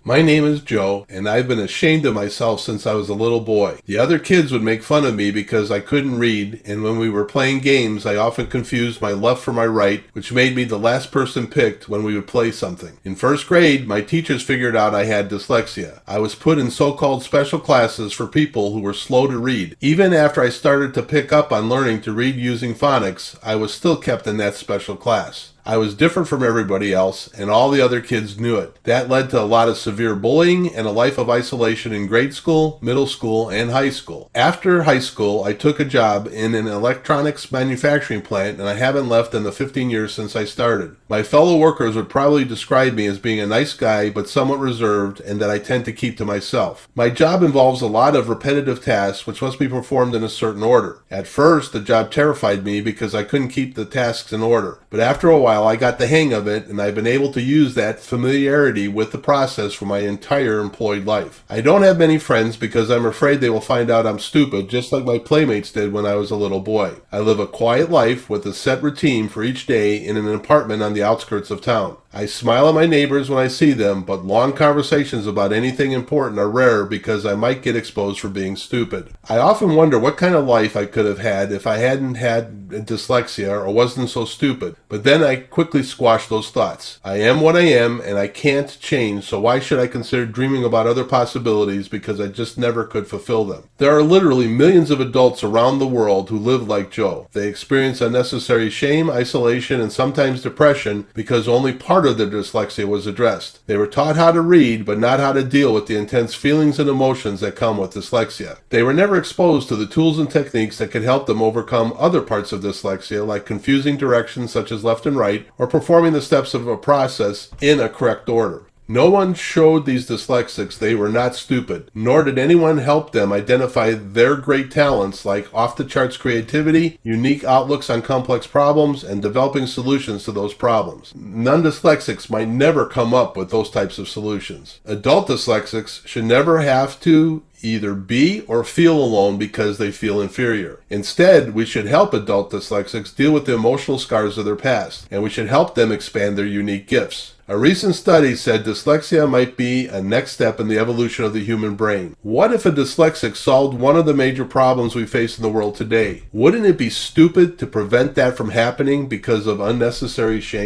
My name is Joe, and I've been ashamed of myself since I was a little boy. The other kids would make fun of me because I couldn't read, and when we were playing games, I often confused my left for my right, which made me the last person picked when we would play something. In first grade, my teachers figured out I had dyslexia. I was put in so-called special classes for people who were slow to read. Even after I started to pick up on learning to read using phonics, I was still kept in that special class. I was different from everybody else, and all the other kids knew it. That led to a lot of severe bullying and a life of isolation in grade school, middle school, and high school. After high school, I took a job in an electronics manufacturing plant, and I haven't left in the 15 years since I started. My fellow workers would probably describe me as being a nice guy, but somewhat reserved, and that I tend to keep to myself. My job involves a lot of repetitive tasks, which must be performed in a certain order. At first, the job terrified me because I couldn't keep the tasks in order, but after a while, I got the hang of it, and I've been able to use that familiarity with the process for my entire employed life. I don't have many friends because I'm afraid they will find out I'm stupid, just like my playmates did when I was a little boy. I live a quiet life with a set routine for each day in an apartment on the outskirts of town. I smile at my neighbors when I see them, but long conversations about anything important are rare because I might get exposed for being stupid. I often wonder what kind of life I could have had if I hadn't had dyslexia or wasn't so stupid, but then I quickly squash those thoughts. I am what I am, and I can't change, so why should I consider dreaming about other possibilities because I just never could fulfill them? There are literally millions of adults around the world who live like Joe. They experience unnecessary shame, isolation, and sometimes depression because only part of their dyslexia was addressed. They were taught how to read, but not how to deal with the intense feelings and emotions that come with dyslexia. They were never exposed to the tools and techniques that could help them overcome other parts of dyslexia, like confusing directions such as left and right, or performing the steps of a process in a correct order. No one showed these dyslexics they were not stupid, nor did anyone help them identify their great talents like off-the-charts creativity, unique outlooks on complex problems, and developing solutions to those problems. Non-dyslexics might never come up with those types of solutions. Adult dyslexics should never have to either be or feel alone because they feel inferior. Instead, we should help adult dyslexics deal with the emotional scars of their past, and we should help them expand their unique gifts. A recent study said dyslexia might be a next step in the evolution of the human brain. What if a dyslexic solved one of the major problems we face in the world today? Wouldn't it be stupid to prevent that from happening because of unnecessary shame?